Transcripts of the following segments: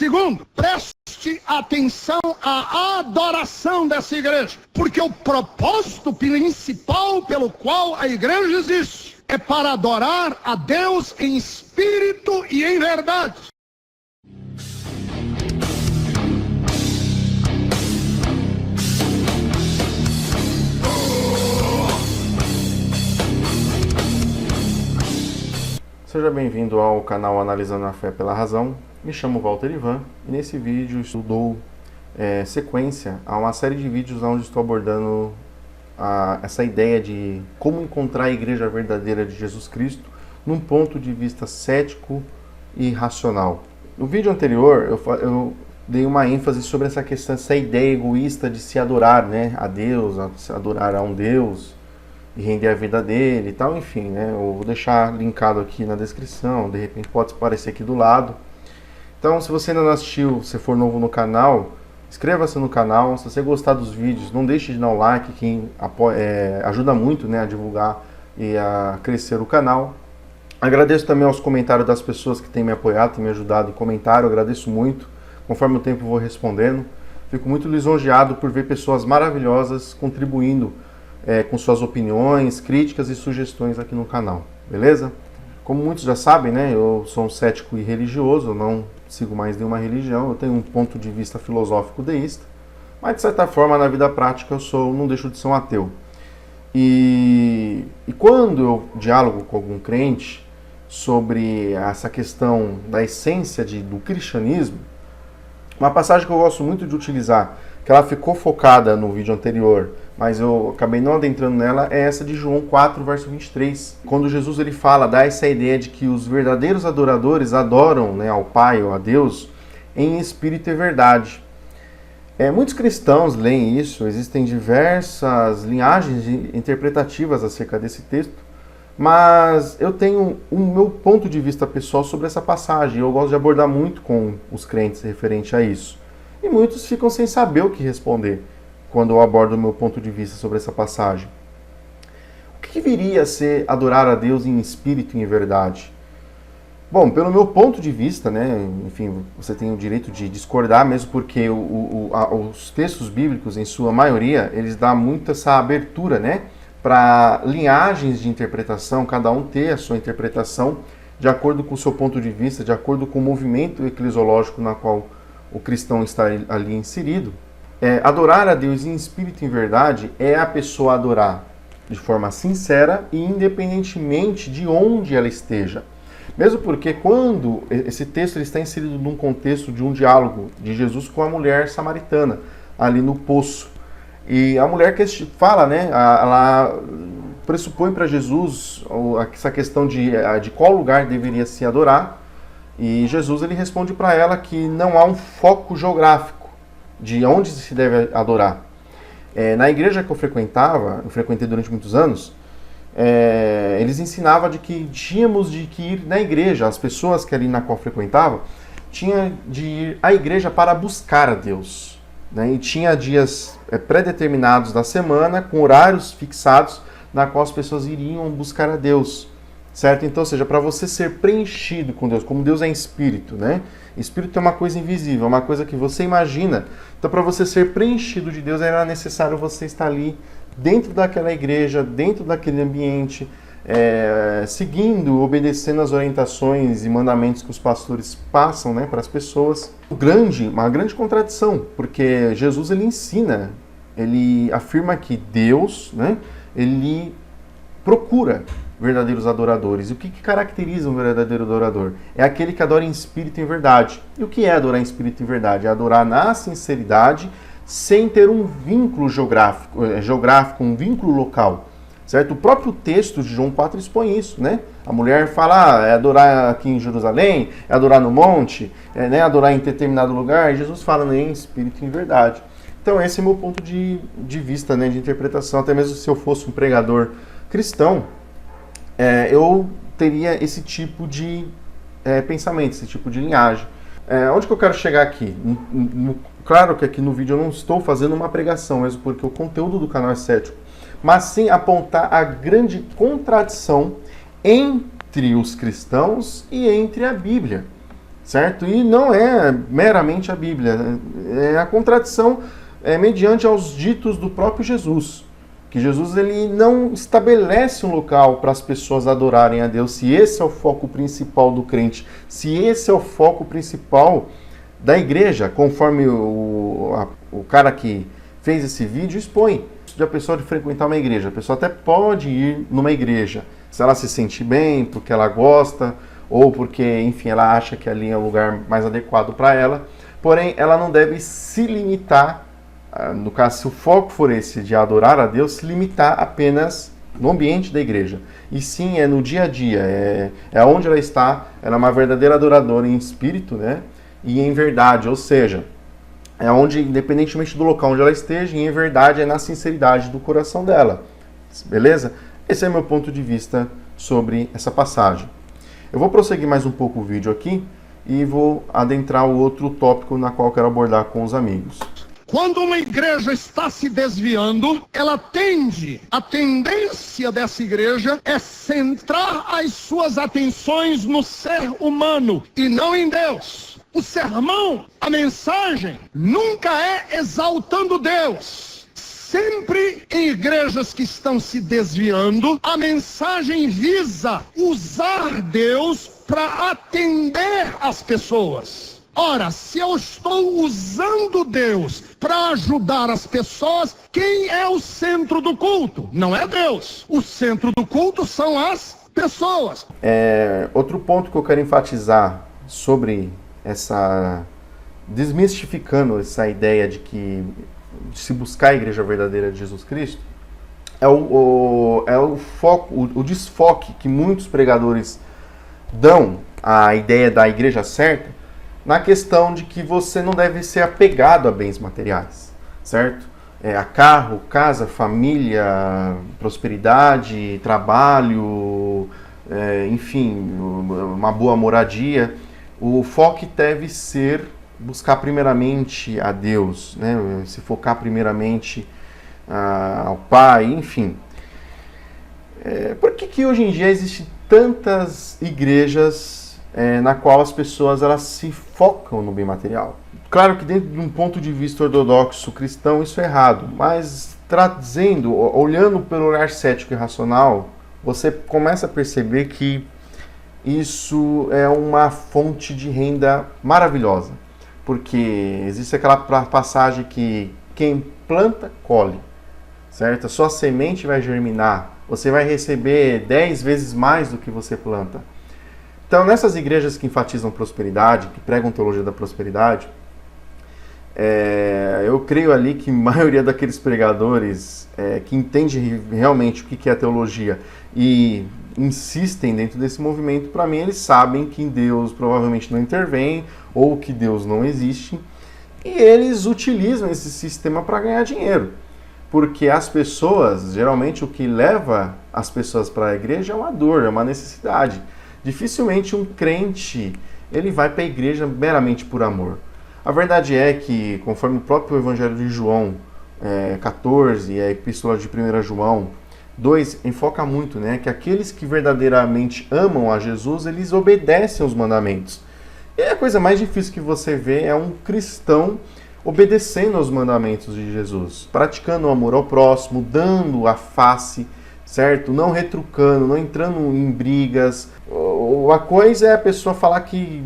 Segundo, preste atenção à adoração dessa igreja, porque o propósito principal pelo qual a igreja existe é para adorar a Deus em espírito e em verdade. Seja bem-vindo ao canal Analisando a Fé pela Razão. Me chamo Walter Ivan e nesse vídeo dou sequência a uma série de vídeos onde estou abordando essa ideia de como encontrar a igreja verdadeira de Jesus Cristo num ponto de vista cético e racional. No vídeo anterior eu dei uma ênfase sobre essa questão, essa ideia egoísta de se adorar, né, a Deus, se adorar a um Deus e render a vida dele e tal, enfim, né? Eu vou deixar linkado aqui na descrição, de repente pode aparecer aqui do lado. Então, se você ainda não assistiu, se for novo no canal, inscreva-se no canal. Se você gostar dos vídeos, não deixe de dar um like, que ajuda muito, né, a divulgar e a crescer o canal. Agradeço também aos comentários das pessoas que têm me apoiado, têm me ajudado em comentário, eu agradeço muito. Conforme o tempo eu vou respondendo. Fico muito lisonjeado por ver pessoas maravilhosas contribuindo com suas opiniões, críticas e sugestões aqui no canal, beleza? Como muitos já sabem, né, eu sou um cético e religioso, eu não sigo mais nenhuma religião, eu tenho um ponto de vista filosófico deísta, mas de certa forma na vida prática eu não deixo de ser um ateu. E quando eu dialogo com algum crente sobre essa questão da essência do cristianismo, uma passagem que eu gosto muito de utilizar, que ela ficou focada no vídeo anterior, mas eu acabei não adentrando nela, é essa de João 4, verso 23. Quando Jesus ele dá essa ideia de que os verdadeiros adoradores adoram, né, ao Pai ou a Deus em espírito e verdade. Muitos cristãos leem isso, existem diversas linhagens interpretativas acerca desse texto, mas eu tenho o meu ponto de vista pessoal sobre essa passagem, eu gosto de abordar muito com os crentes referente a isso. E muitos ficam sem saber o que responder quando eu abordo o meu ponto de vista sobre essa passagem. O que viria a ser adorar a Deus em espírito e em verdade? Bom, pelo meu ponto de vista, né, enfim, você tem o direito de discordar, mesmo porque os textos bíblicos, em sua maioria, eles dão muito essa abertura, né, para linhagens de interpretação, cada um ter a sua interpretação de acordo com o seu ponto de vista, de acordo com o movimento eclesiológico na qual o cristão está ali inserido. Adorar a Deus em espírito e em verdade é a pessoa adorar de forma sincera e independentemente de onde ela esteja. Mesmo porque quando esse texto ele está inserido num contexto de um diálogo de Jesus com a mulher samaritana, ali no poço. E a mulher que fala, né, ela pressupõe para Jesus essa questão de qual lugar deveria se adorar. E Jesus ele responde para ela que não há um foco geográfico de onde se deve adorar. Na igreja que eu frequentei durante muitos anos, eles ensinavam de que tínhamos de ir na igreja, as pessoas que ali na qual frequentavam, tinham de ir à igreja para buscar a Deus. Né? E tinha dias pré-determinados da semana, com horários fixados, na qual as pessoas iriam buscar a Deus. Certo? Então, ou seja, para você ser preenchido com Deus, como Deus é espírito, né? Espírito é uma coisa invisível, é uma coisa que você imagina. Então, para você ser preenchido de Deus, era necessário você estar ali, dentro daquela igreja, dentro daquele ambiente, seguindo, obedecendo as orientações e mandamentos que os pastores passam, né, para as pessoas. Uma grande contradição, porque Jesus ele ensina, ele afirma que Deus, né, ele procura verdadeiros adoradores. E o que caracteriza um verdadeiro adorador? É aquele que adora em espírito e em verdade. E o que é adorar em espírito e em verdade? É adorar na sinceridade, sem ter um vínculo geográfico, um vínculo local. Certo? O próprio texto de João 4 expõe isso, né? A mulher fala, é adorar aqui em Jerusalém, é adorar no monte, né, adorar em determinado lugar. E Jesus fala, né, em espírito e em verdade. Então esse é o meu ponto de vista, né, de interpretação. Até mesmo se eu fosse um pregador cristão, eu teria esse tipo de pensamento, esse tipo de linhagem. Onde que eu quero chegar aqui? Claro que aqui no vídeo eu não estou fazendo uma pregação, mesmo porque o conteúdo do canal é cético, mas sim apontar a grande contradição entre os cristãos e entre a Bíblia. certo? E não é meramente a Bíblia, a contradição mediante aos ditos do próprio Jesus. Que Jesus ele não estabelece um local para as pessoas adorarem a Deus, se esse é o foco principal do crente, se esse é o foco principal da igreja, conforme o cara que fez esse vídeo expõe. A pessoa de frequentar uma igreja, a pessoa até pode ir numa igreja, se ela se sente bem, porque ela gosta, ou porque, enfim, ela acha que ali é o lugar mais adequado para ela, porém, ela não deve se limitar, no caso, se o foco for esse de adorar a Deus, se limitar apenas no ambiente da igreja. E sim, é no dia a dia, é onde ela está, ela é uma verdadeira adoradora em espírito, né? E em verdade, ou seja, é onde, independentemente do local onde ela esteja, em verdade é na sinceridade do coração dela. Beleza? Esse é meu ponto de vista sobre essa passagem. Eu vou prosseguir mais um pouco o vídeo aqui e vou adentrar o outro tópico na qual eu quero abordar com os amigos. Quando uma igreja está se desviando, a tendência dessa igreja é centrar as suas atenções no ser humano e não em Deus. O sermão, a mensagem, nunca é exaltando Deus. Sempre em igrejas que estão se desviando, a mensagem visa usar Deus para atender as pessoas. Ora, se eu estou usando Deus para ajudar as pessoas, quem é o centro do culto? Não é Deus. O centro do culto são as pessoas. Outro ponto que eu quero enfatizar sobre desmistificando essa ideia de se buscar a igreja verdadeira de Jesus Cristo, é o foco, o desfoque que muitos pregadores dão à ideia da igreja certa, na questão de que você não deve ser apegado a bens materiais, certo? A carro, casa, família, prosperidade, trabalho, enfim, uma boa moradia. O foco deve ser buscar primeiramente a Deus, né? Se focar primeiramente ao Pai, enfim. Por que hoje em dia existem tantas igrejas na qual as pessoas elas se focam no bem material? Claro que dentro de um ponto de vista ortodoxo cristão isso é errado, mas olhando pelo olhar cético e racional, você começa a perceber que isso é uma fonte de renda maravilhosa, porque existe aquela passagem que quem planta, colhe, certo? A sua semente vai germinar, você vai receber 10 vezes mais do que você planta. Então, nessas igrejas que enfatizam prosperidade, que pregam teologia da prosperidade, eu creio ali que a maioria daqueles pregadores que entendem realmente o que é teologia e insistem dentro desse movimento, para mim eles sabem que Deus provavelmente não intervém ou que Deus não existe, e eles utilizam esse sistema para ganhar dinheiro. Porque as pessoas, geralmente o que leva as pessoas para a igreja é uma dor, é uma necessidade. Dificilmente um crente ele vai para a igreja meramente por amor. A verdade é que, conforme o próprio Evangelho de João 14 e a Epístola de 1 João 2 enfoca muito, né, que aqueles que verdadeiramente amam a Jesus, eles obedecem aos mandamentos. E a coisa mais difícil que você vê é um cristão obedecendo aos mandamentos de Jesus, praticando o amor ao próximo, dando a face, certo? Não retrucando, não entrando em brigas. Uma coisa é a pessoa falar que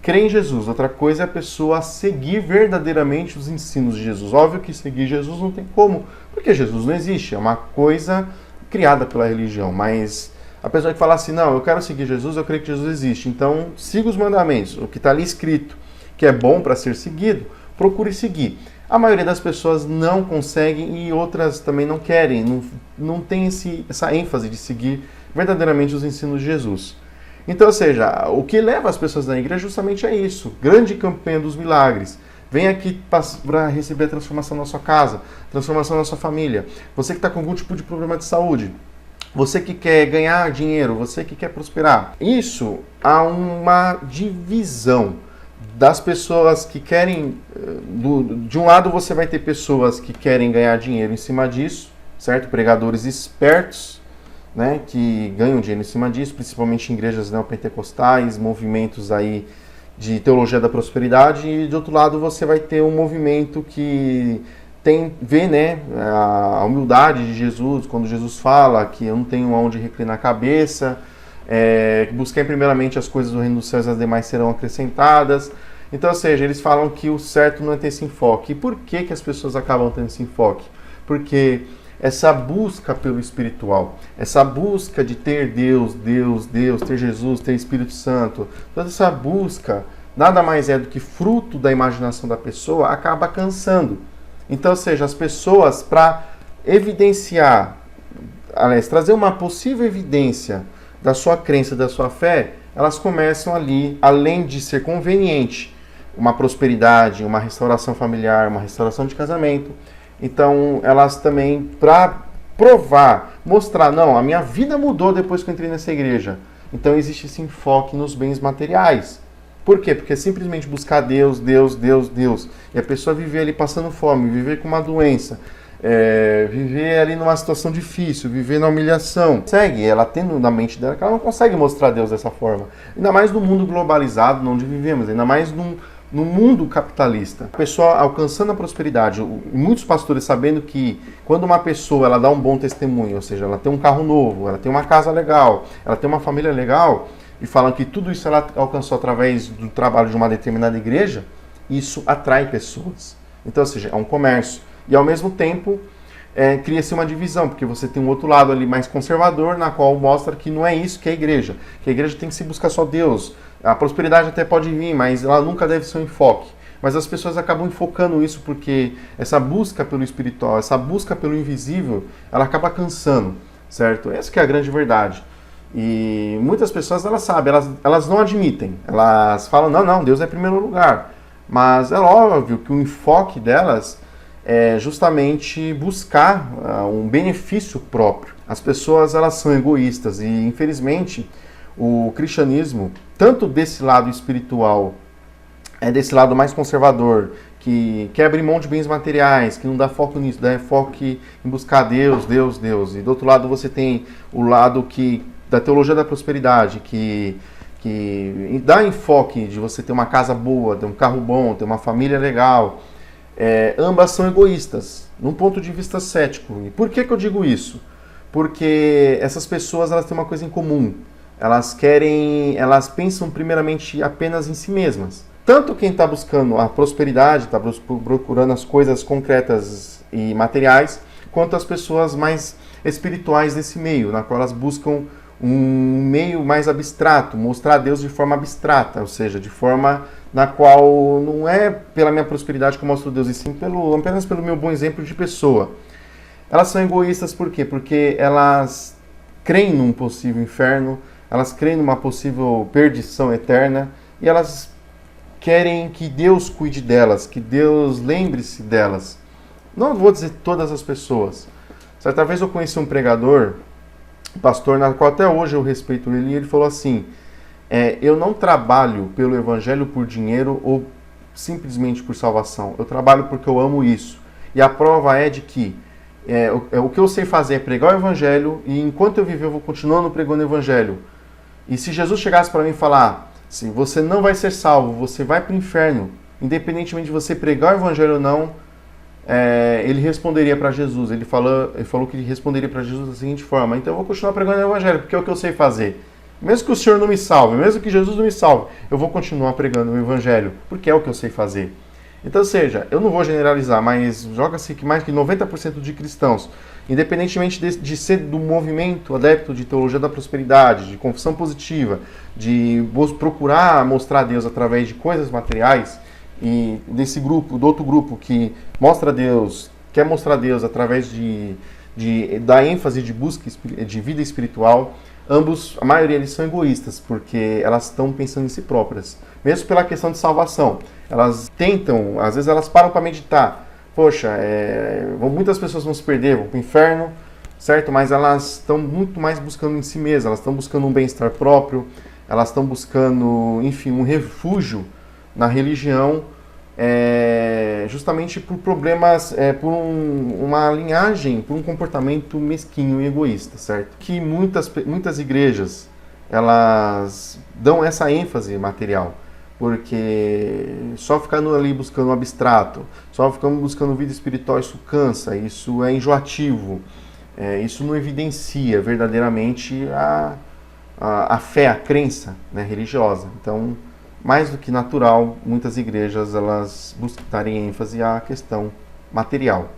crê em Jesus, outra coisa é a pessoa seguir verdadeiramente os ensinos de Jesus. Óbvio que seguir Jesus não tem como, porque Jesus não existe, é uma coisa criada pela religião, mas a pessoa que fala assim, não, eu quero seguir Jesus, eu creio que Jesus existe, então siga os mandamentos, o que está ali escrito, que é bom para ser seguido, procure seguir. A maioria das pessoas não conseguem e outras também não querem, não tem essa ênfase de seguir verdadeiramente os ensinos de Jesus. Então, ou seja, o que leva as pessoas na igreja justamente é isso, grande campanha dos milagres. Vem aqui para receber a transformação na sua casa, transformação na sua família. Você que está com algum tipo de problema de saúde, você que quer ganhar dinheiro, você que quer prosperar. Isso há uma divisão das pessoas que querem... De um lado você vai ter pessoas que querem ganhar dinheiro em cima disso, certo? Pregadores espertos, né, que ganham dinheiro em cima disso, principalmente em igrejas neopentecostais, movimentos aí de teologia da prosperidade, e de outro lado você vai ter um movimento que vê, né, a humildade de Jesus, quando Jesus fala que eu não tenho onde reclinar a cabeça, busquem primeiramente as coisas do reino dos céus, as demais serão acrescentadas. Então, ou seja, eles falam que o certo não é ter esse enfoque. E por que as pessoas acabam tendo esse enfoque? Porque essa busca pelo espiritual, essa busca de ter Deus, ter Jesus, ter Espírito Santo, toda essa busca nada mais é do que fruto da imaginação da pessoa, acaba cansando. Então, ou seja, as pessoas, para evidenciar, aliás, trazer uma possível evidência da sua crença, da sua fé, elas começam ali, além de ser conveniente, uma prosperidade, uma restauração familiar, uma restauração de casamento. Então, elas também, para provar, mostrar, não, a minha vida mudou depois que eu entrei nessa igreja. Então, existe esse enfoque nos bens materiais. Por quê? Porque é simplesmente buscar Deus. E a pessoa viver ali passando fome, viver com uma doença, viver ali numa situação difícil, viver na humilhação. Ela tendo na mente dela que ela não consegue mostrar Deus dessa forma. Ainda mais no mundo globalizado onde vivemos, ainda mais no mundo capitalista. A pessoa alcançando a prosperidade, muitos pastores sabendo que quando uma pessoa ela dá um bom testemunho, ou seja, ela tem um carro novo, ela tem uma casa legal, ela tem uma família legal, e falam que tudo isso ela alcançou através do trabalho de uma determinada igreja, isso atrai pessoas. Então, ou seja, é um comércio. E ao mesmo tempo, cria-se uma divisão, porque você tem um outro lado ali mais conservador, na qual mostra que não é isso que é a igreja. Que a igreja tem que se buscar só Deus. A prosperidade até pode vir, mas ela nunca deve ser um enfoque. Mas as pessoas acabam enfocando isso porque essa busca pelo espiritual, essa busca pelo invisível, ela acaba cansando, certo? Essa que é a grande verdade. E muitas pessoas, elas sabem, elas não admitem. Elas falam, não, Deus é em primeiro lugar. Mas é óbvio que o enfoque delas é justamente buscar um benefício próprio. As pessoas, elas são egoístas e, infelizmente, o cristianismo, tanto desse lado espiritual, desse lado mais conservador, que quer abrir mão de bens materiais, que não dá foco nisso, dá foco em buscar Deus. E do outro lado você tem o lado da teologia da prosperidade, que dá enfoque de você ter uma casa boa, ter um carro bom, ter uma família legal. Ambas são egoístas, num ponto de vista cético. E por que eu digo isso? Porque essas pessoas, elas têm uma coisa em comum. Elas pensam primeiramente apenas em si mesmas. Tanto quem está buscando a prosperidade, está procurando as coisas concretas e materiais, quanto as pessoas mais espirituais desse meio, na qual elas buscam um meio mais abstrato, mostrar Deus de forma abstrata, ou seja, de forma na qual não é pela minha prosperidade que eu mostro Deus, e sim apenas pelo meu bom exemplo de pessoa. Elas são egoístas por quê? Porque elas creem num possível inferno, elas creem numa possível perdição eterna, e elas querem que Deus cuide delas, que Deus lembre-se delas. Não vou dizer todas as pessoas. Certa vez eu conheci um pregador, um pastor, na qual até hoje eu respeito ele, e ele falou assim, eu não trabalho pelo evangelho por dinheiro ou simplesmente por salvação. Eu trabalho porque eu amo isso. E a prova é de que o que eu sei fazer é pregar o evangelho, e enquanto eu viver eu vou continuando pregando o evangelho. E se Jesus chegasse para mim e falar, assim, você não vai ser salvo, você vai para o inferno, independentemente de você pregar o evangelho ou não, ele responderia para Jesus. Ele falou que ele responderia para Jesus da seguinte forma, então eu vou continuar pregando o evangelho, porque é o que eu sei fazer. Mesmo que o Senhor não me salve, mesmo que Jesus não me salve, eu vou continuar pregando o evangelho, porque é o que eu sei fazer. Então, ou seja, eu não vou generalizar, mas joga-se que mais que 90% de cristãos, independentemente de ser do movimento adepto de teologia da prosperidade, de confissão positiva, de procurar mostrar Deus através de coisas materiais, e desse grupo, do outro grupo que mostra Deus, quer mostrar Deus através da ênfase de busca de vida espiritual, ambos, a maioria deles são egoístas, porque elas estão pensando em si próprias, mesmo pela questão de salvação. Elas tentam, às vezes elas param para meditar, poxa, muitas pessoas vão se perder, vão para o inferno, certo? Mas elas estão muito mais buscando em si mesmas, elas estão buscando um bem-estar próprio, elas estão buscando, enfim, um refúgio na religião, justamente por problemas, por uma linhagem, por um comportamento mesquinho e egoísta, certo? Que muitas igrejas, elas dão essa ênfase material, porque só ficando ali buscando o abstrato, só ficando buscando vida espiritual, isso cansa, isso é enjoativo, isso não evidencia verdadeiramente a fé, a crença, né, religiosa. Então, mais do que natural, muitas igrejas elas darem ênfase à questão material.